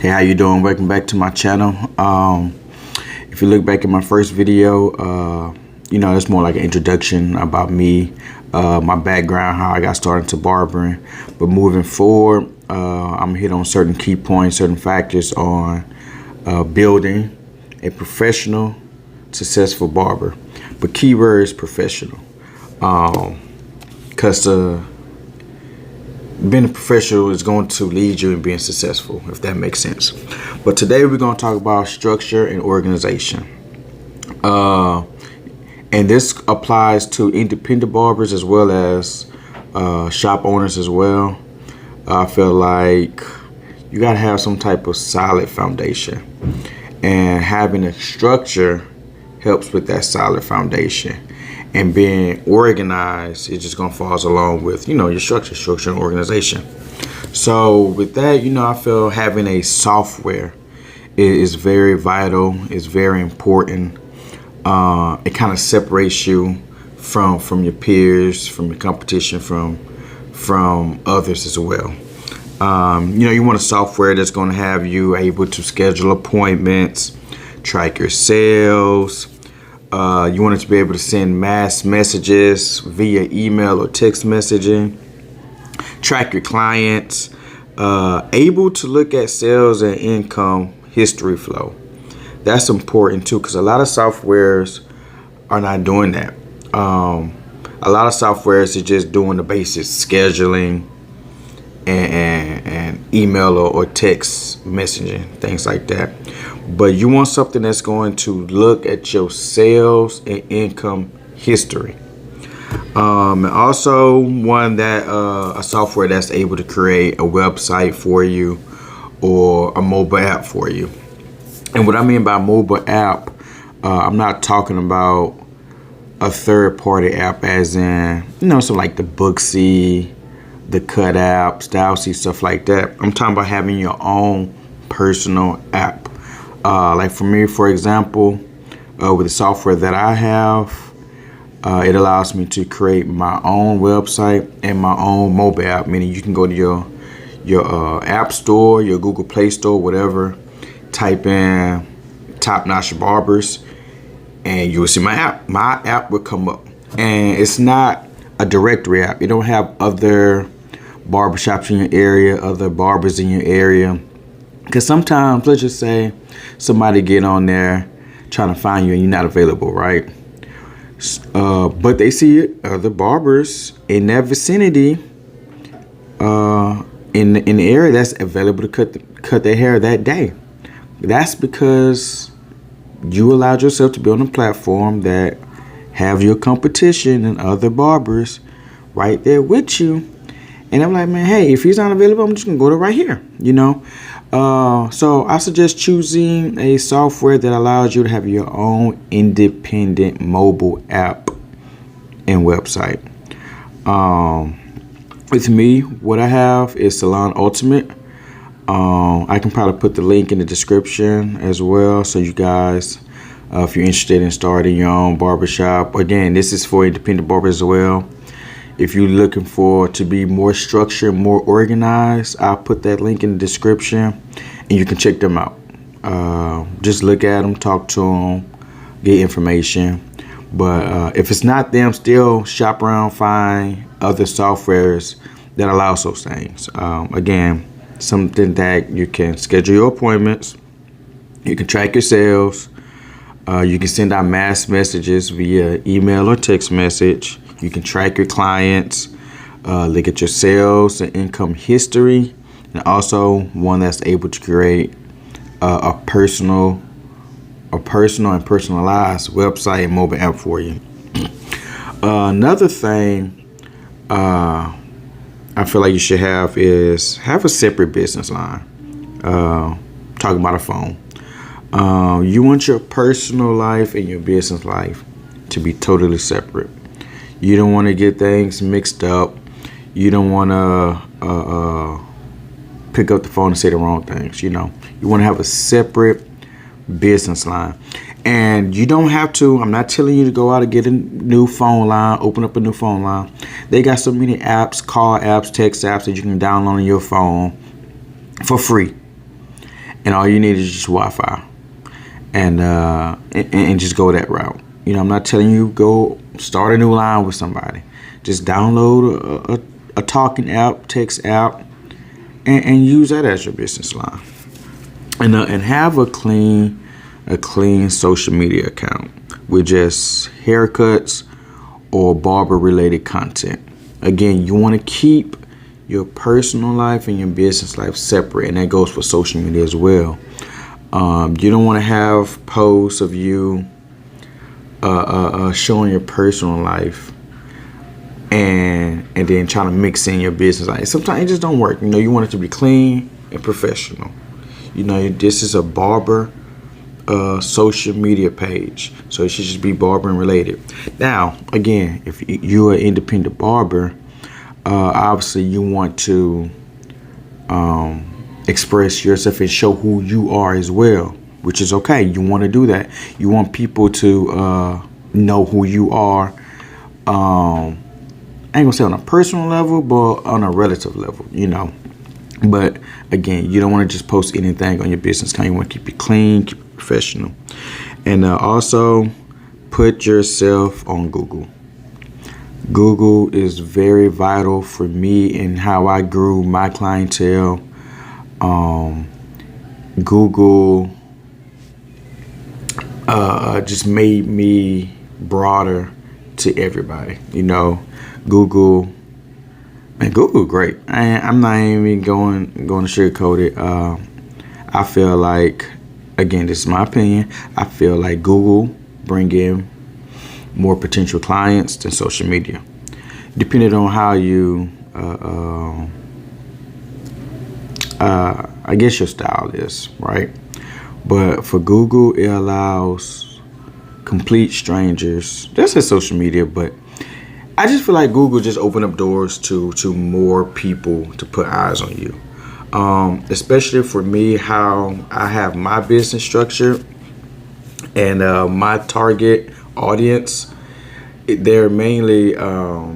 Hey, how you doing? Welcome back to my channel. If you look back at my first video, it's more like an introduction about me, my background, how I got started to barbering. But moving forward, I'm gonna hit on certain key points, certain factors on building a professional, successful barber. But keyword is professional, because being a professional is going to lead you in being successful, if that makes sense. But today we're going to talk about structure and organization. And this applies to independent barbers as well as shop owners as well. I feel like you got to have some type of solid foundation. And having a structure helps with that solid foundation. And being organized, it just gonna falls along with your structure and organization. So with that, I feel having a software is very vital. It's very important. It kind of separates you from your peers, from your competition, from others as well. You want a software that's going to have you able to schedule appointments, track your sales. You want it to be able to send mass messages via email or text messaging, track your clients, able to look at sales and income history flow. That's important too, because a lot of softwares are not doing that. A lot of softwares are just doing the basic scheduling and email or text messaging, things like that. But you want something that's going to look at your sales and income history. And also one that a software that's able to create a website for you or a mobile app for you. And what I mean by mobile app, I'm not talking about a third-party app as in, so like the Booksy, the Cut app, Stylesy, stuff like that. I'm talking about having your own personal app. Like for me, for example, with the software that I have, it allows me to create my own website and my own mobile app, meaning you can go to your app store, your Google Play Store, whatever, type in Top Notch Barbers, and you will see my app. My app will come up. And it's not a directory app. You don't have other barbershops in your area, other barbers in your area. Because sometimes, let's just say, somebody get on there trying to find you and you're not available, right? But they see other barbers in that vicinity, in the area that's available to cut their hair that day. That's because you allowed yourself to be on a platform that have your competition and other barbers right there with you. And I'm like, man, hey, if he's not available, I'm just gonna go to right here, So I suggest choosing a software that allows you to have your own independent mobile app and website. With me, what I have is Salon Ultimate. I can probably put the link in the description as well, so you guys, if you're interested in starting your own barbershop, again, this is for independent barbers as well. If you're looking to be more structured, more organized, I'll put that link in the description and you can check them out. Just look at them, talk to them, get information. But if it's not them, still shop around, find other softwares that allows those things. Again, something that you can schedule your appointments, you can track your sales, you can send out mass messages via email or text message. You can track your clients, look at your sales and income history, and also one that's able to create a personal and personalized website and mobile app for you. Another thing I feel like you should have is have a separate business line. Talking about a phone. You want your personal life and your business life to be totally separate. You don't want to get things mixed up. You don't want to pick up the phone and say the wrong things. You want to have a separate business line. And you don't have to, I'm not telling you to go out and get a new phone line, open up a new phone line. They got so many apps, call apps, text apps that you can download on your phone for free. and all you need is just Wi-Fi, and just go that route. I'm not telling you go start a new line with somebody. Just download a talking app, text app, and use that as your business line, and have a clean social media account with just haircuts or barber related content. Again, you want to keep your personal life and your business life separate, and that goes for social media as well. You don't want to have posts of you showing your personal life and then trying to mix in your business life. Sometimes it just don't work. You want it to be clean and professional. This is a barber social media page, so it should just be barbering related. Now, again, if you're an independent barber, obviously you want to express yourself and show who you are as well, which is okay. You want to do that. You want people to know who you are. I ain't gonna say on a personal level, but on a relative level, But again, you don't want to just post anything on your business account. You want to keep it clean, keep it professional, and also put yourself on Google. Google is very vital for me and how I grew my clientele. Google just made me broader to everybody. Google. Man, Google great. I'm not even going to sugarcoat it. I feel like, again, this is my opinion, I feel like Google bring in more potential clients than social media, depending on how you, I guess your style is, right? But for Google, it allows complete strangers. That's a social media, but I just feel like Google just opened up doors to more people to put eyes on you. Especially for me, how I have my business structure and my target audience. They're mainly a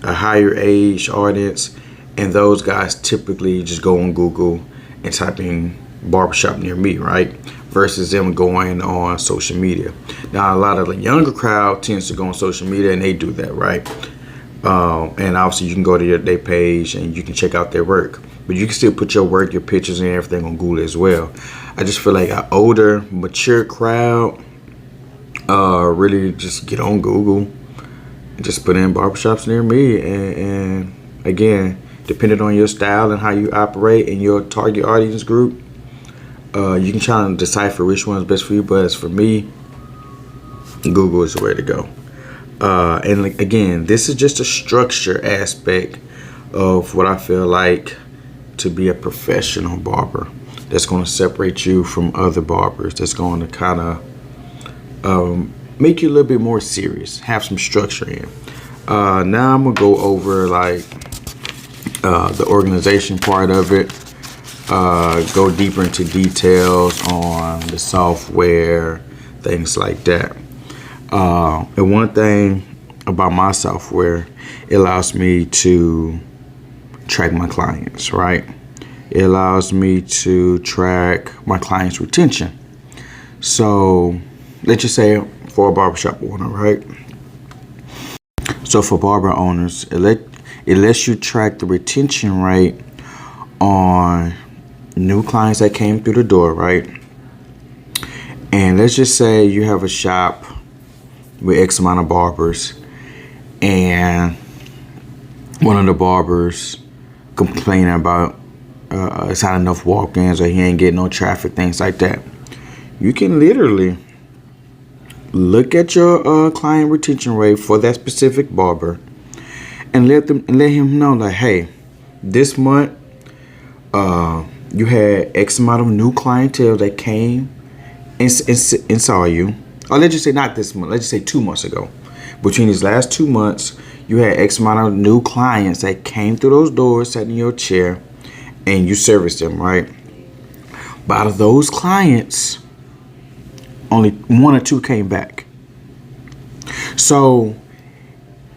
higher age audience, and those guys typically just go on Google and type in barbershop near me, right? Versus them going on social media. Now, a lot of the younger crowd tends to go on social media, and they do that, right? And obviously, you can go to their page and you can check out their work. But you can still put your work, your pictures, and everything on Google as well. I just feel like an older, mature crowd really just get on Google and just put in barbershops near me. And again, depending on your style and how you operate and your target audience group, you can try and decipher which one is best for you. But as for me, Google is the way to go. And again, this is just a structure aspect of what I feel like to be a professional barber. That's going to separate you from other barbers. That's going to kind of make you a little bit more serious. Have some structure in. Now I'm going to go over like the organization part of it. Go deeper into details on the software, things like that. And one thing about my software, it allows me to track my clients, right? It allows me to track my clients' retention. So let's just say for a barbershop owner, right? So for barber owners, it lets you track the retention rate on new clients that came through the door, right? And let's just say you have a shop with X amount of barbers, and one of the barbers complaining about it's not enough walk-ins or he ain't getting no traffic, things like that. You can literally look at your client retention rate for that specific barber and let him know, like, hey, this month you had X amount of new clientele that came and saw you. Or let's just say not this month. Let's just say 2 months ago. Between these last 2 months, you had X amount of new clients that came through those doors, sat in your chair, and you serviced them, right? But out of those clients, only 1 or 2 came back. So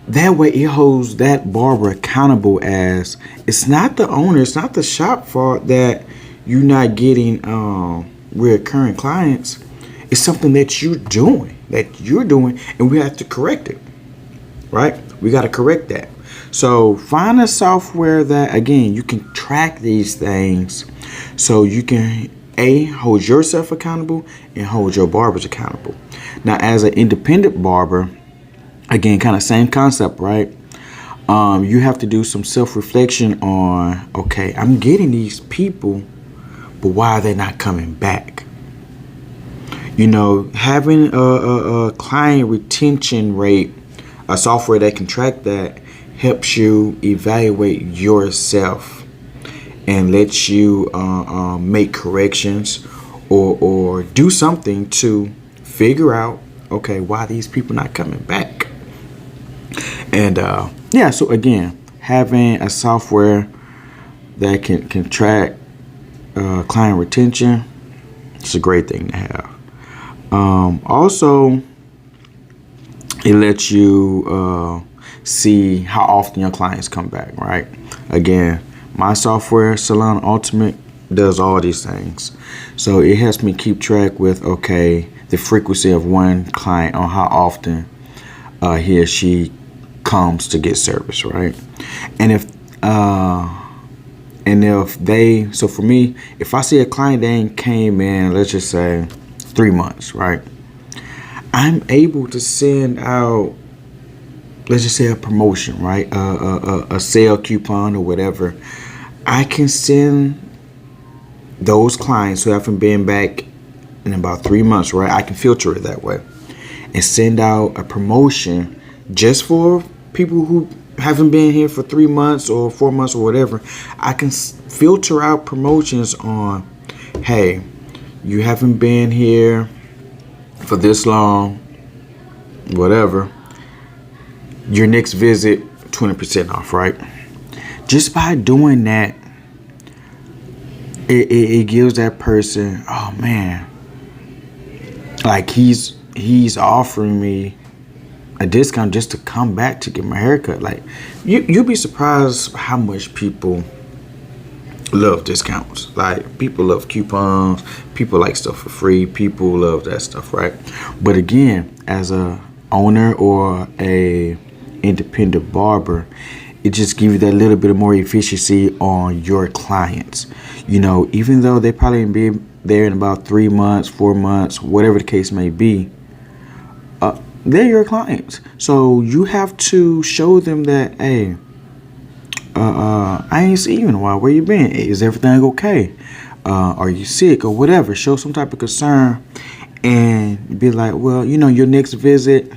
that way it holds that barber accountable, as it's not the owner, it's not the shop fault that you not getting recurring clients, it's something that you're doing, and we have to correct it, right? We got to correct that. So find a software that, again, you can track these things, so you can hold yourself accountable and hold your barbers accountable. Now, as an independent barber, again, kind of same concept, right? You have to do some self-reflection on, okay, I'm getting these people, but why are they not coming back? Having a client retention rate, a software that can track that, helps you evaluate yourself and lets you make corrections or do something to figure out, okay, why these people not coming back. And so again, having a software that can track client retention, it's a great thing to have. Also, it lets you see how often your clients come back, right? Again, my software, Salon Ultimate, does all these things. So it helps me keep track with, okay, the frequency of one client on how often he or she comes to get service, right? And so for me, if I see a client that ain't came in, let's just say 3 months, right? I'm able to send out, let's just say, a promotion, right? A sale coupon or whatever. I can send those clients who haven't been back in about 3 months, right? I can filter it that way and send out a promotion just for people who haven't been here for 3 months or 4 months or whatever. I can filter out promotions on, hey, you haven't been here for this long, whatever. Your next visit, 20% off, right? Just by doing that, it gives that person, oh man, like he's offering me a discount just to come back to get my haircut. Like, you'll be surprised how much people love discounts. Like, people love coupons, people like stuff for free, people love that stuff, right? But again, as a owner or a independent barber, it just gives you that little bit of more efficiency on your clients. Even though they probably be there in about 3 months, 4 months, whatever the case may be, they're your clients. So you have to show them that, hey, I ain't seen you in a while. Where you been? Is everything okay? Are you sick or whatever? Show some type of concern and be like, well, your next visit,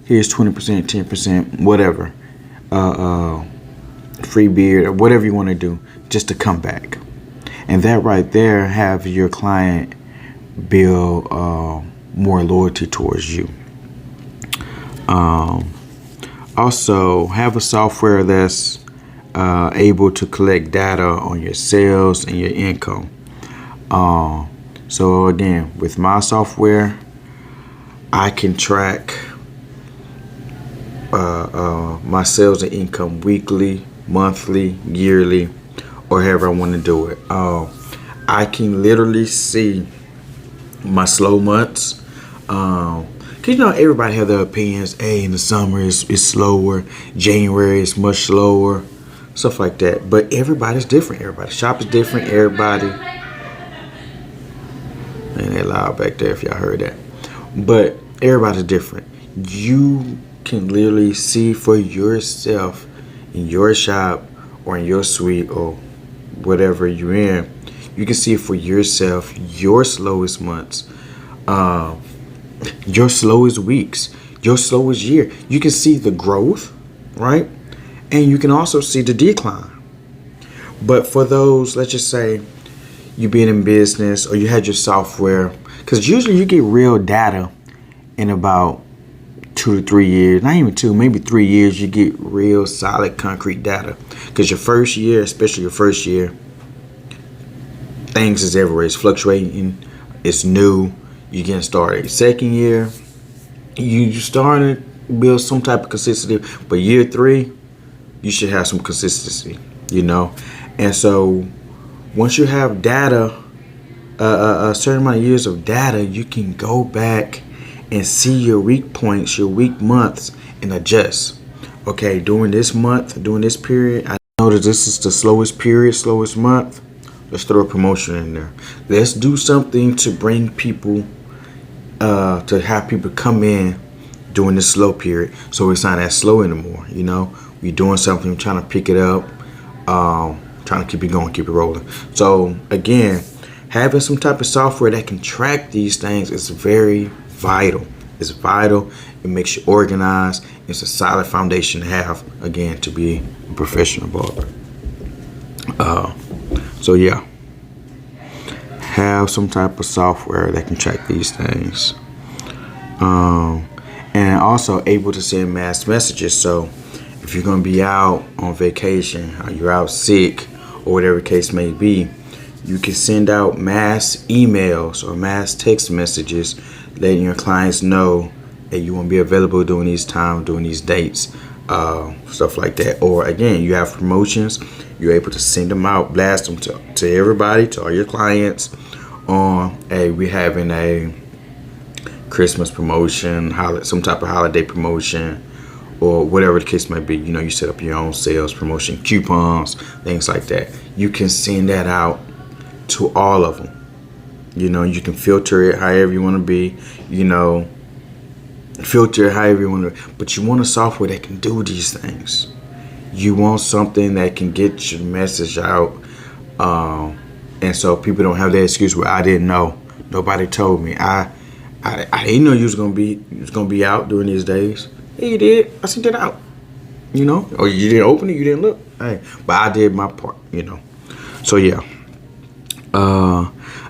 here's 20%, 10%, whatever. Free beard or whatever you want to do just to come back. And that right there have your client build more loyalty towards you. Also, have a software that's able to collect data on your sales and your income. So again, with my software, I can track my sales and income weekly, monthly, yearly, or however I want to do it. I can literally see my slow months. Cause everybody have their opinions. Hey, in the summer it's slower. January is much slower. Stuff like that. But everybody's different. Everybody's shop is different. Everybody. Man, they loud back there if y'all heard that. But everybody's different. You can literally see for yourself in your shop or in your suite or whatever you're in. You can see for yourself your slowest months, your slowest weeks, your slowest year. You can see the growth, right? And you can also see the decline. But for those, let's just say you've been in business or you had your software, because usually you get real data in about 2 to 3 years, not even 2, maybe 3 years, you get real solid concrete data. Because your first year, especially your first year, things is everywhere. It's fluctuating. It's new. You're getting started. Second year, you starting to build some type of consistency. But year 3, you should have some consistency, And so Once you have data, a certain amount of years of data, you can go back and see your weak points, your weak months, and adjust. Okay, during this month, during this period, I know that this is the slowest period, slowest month. Let's throw a promotion in there. Let's do something to bring people, to have people come in during this slow period, so it's not that slow anymore. You know, we're doing something, trying to pick it up, trying to keep it going, keep it rolling. So again, having some type of software that can track these things is very vital. It's vital. It makes you organized. It's a solid foundation to have, again, to be a professional barber. So yeah, have some type of software that can track these things. And also able to send mass messages. So if you're going to be out on vacation, or you're out sick, or whatever the case may be, you can send out mass emails or mass text messages letting your clients know that you won't be available during these times, during these dates, stuff like that. Or again, you have promotions, you're able to send them out, blast them to everybody, to all your clients on, hey, we're having a Christmas promotion, some type of holiday promotion, or whatever the case may be. You know, you set up your own sales promotion, coupons, things like that. You can send that out to all of them. You know, you can filter it however you want to be, you know, filter it however you want to, but you want a software that can do these things. You want something that can get your message out, and so people don't have that excuse where I didn't know, nobody told me, I didn't know you was gonna be out during these days. Yeah, you did. I sent it out. You know, or you didn't open it, you didn't look. Hey, but I did my part. You know, so yeah.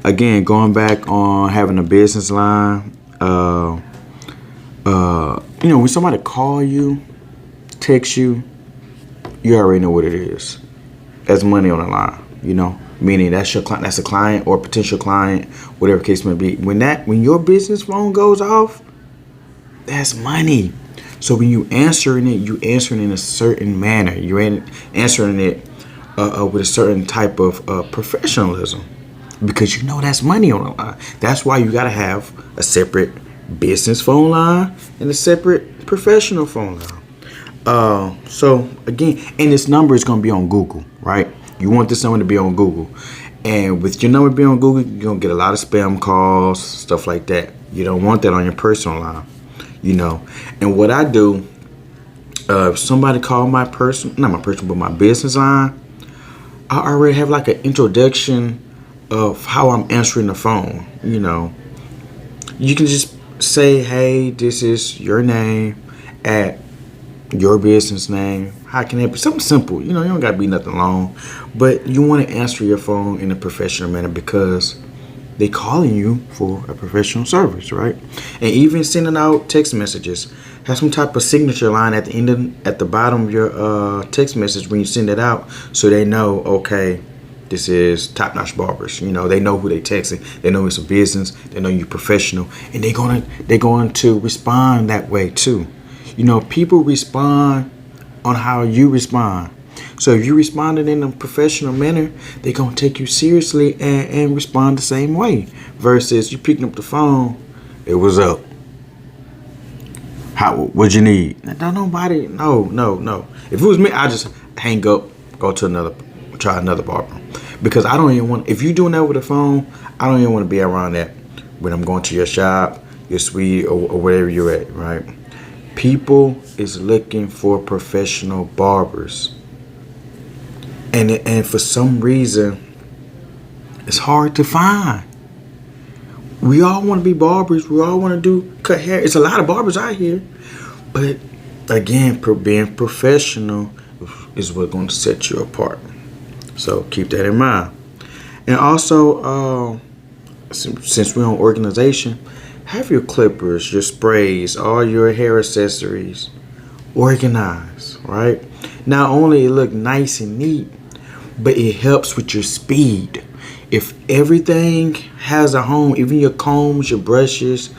Again, going back on having a business line. You know, when somebody call you, text you, you already know what it is. That's money on the line. You know, meaning that's your client, that's a client or potential client, whatever the case may be. When your business phone goes off, that's money. So when you answering it, you answering in a certain manner. You're answering it with a certain type of professionalism, because you know that's money on the line. That's why you gotta have a separate business phone line and a separate professional phone line. So again, and this number is gonna be on Google, right? You want this number to be on Google, and with your number being on Google, you're gonna get a lot of spam calls, stuff like that. You don't want that on your personal line, you know. And what I do, if somebody call my business line, I already have like an introduction of how I'm answering the phone. You know, you can just say, hey, this is your name at your business name. How can it be? Something simple. You know, you don't got to be nothing long. But you want to answer your phone in a professional manner, because they calling you for a professional service, right? And even sending out text messages, have some type of signature line at the bottom of your text message when you send it out, so they know, okay, this is Top Notch Barbers. You know, they know who they texting. They know it's a business. They know you're professional, and they're going to respond that way too. You know, people respond on how you respond. So if you responded in a professional manner, they're going to take you seriously and respond the same way. Versus you picking up the phone, it was up. What'd you need? No. If it was me, I just hang up, try another barber. Because I don't even want, if you're doing that with the phone, I don't even want to be around that when I'm going to your shop, your suite, or wherever you're at, right? People is looking for professional barbers. And for some reason, it's hard to find. We all want to be barbers. We all want to cut hair. It's a lot of barbers out here. But again, being professional is what's going to set you apart. So keep that in mind. And also, since we're on organization, have your clippers, your sprays, all your hair accessories organized, right? Not only it look nice and neat, but it helps with your speed. If everything has a home, even your combs, your brushes,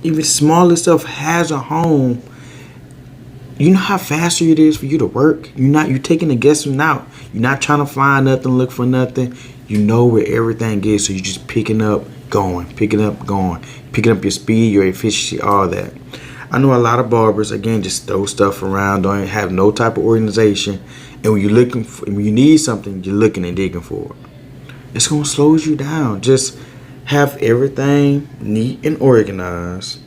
even smallest stuff has a home, you know how faster it is for you to work? You're taking the guessing out. You're not trying to find nothing, look for nothing. You know where everything is, so you're just picking up, going, picking up, going, picking up your speed, your efficiency, all that. I know a lot of barbers, again, just throw stuff around, don't have no type of organization. And when you're looking for, when you need something, you're looking and digging for it. It's gonna slow you down. Just have everything neat and organized,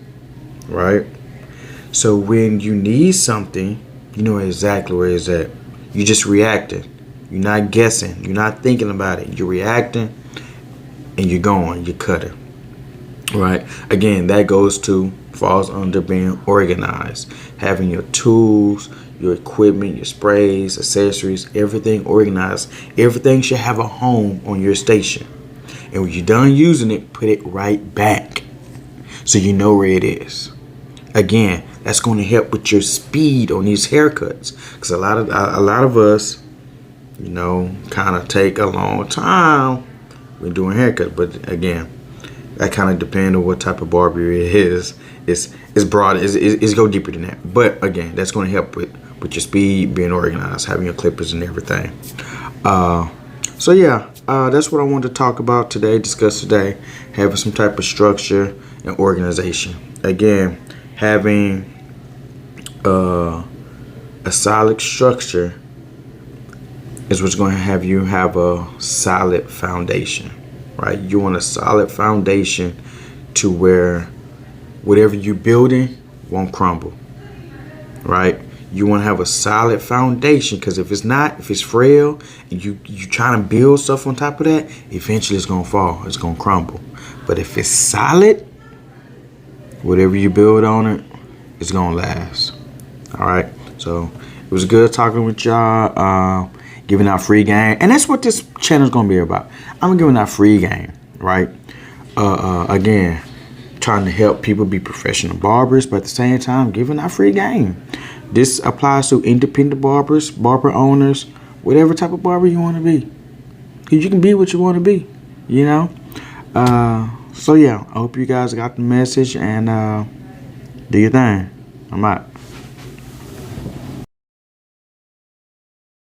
right? So when you need something, you know exactly where it's at. You're just reacting. You're not guessing. You're not thinking about it. You're reacting and you're going. You're cutting. Right? Again, that falls under being organized. Having your tools, your equipment, your sprays, accessories, everything organized. Everything should have a home on your station. And when you're done using it, put it right back so you know where it is. Again, that's going to help with your speed on these haircuts, because a lot of us, you know, kind of take a long time when doing haircuts. But again, that kind of depends on what type of barber it is. It's broad. It's go deeper than that. But again, that's going to help with your speed, being organized, having your clippers and everything. So yeah, that's what I wanted to talk about today, discuss today, having some type of structure and organization. Again, having a solid structure is what's going to have you have a solid foundation, right? You want a solid foundation to where whatever you're building won't crumble, right? You want to have a solid foundation, because if it's frail and you trying to build stuff on top of that, eventually it's going to fall, it's going to crumble. But if it's solid, whatever you build on it, it's going to last. All right. So it was good talking with y'all, giving out free game. And that's what this channel is going to be about. I'm giving out free game, right? Again, trying to help people be professional barbers, but at the same time, giving out free game. This applies to independent barbers, barber owners, whatever type of barber you want to be. Because you can be what you want to be, you know? So yeah, I hope you guys got the message, and do your thing. I'm out.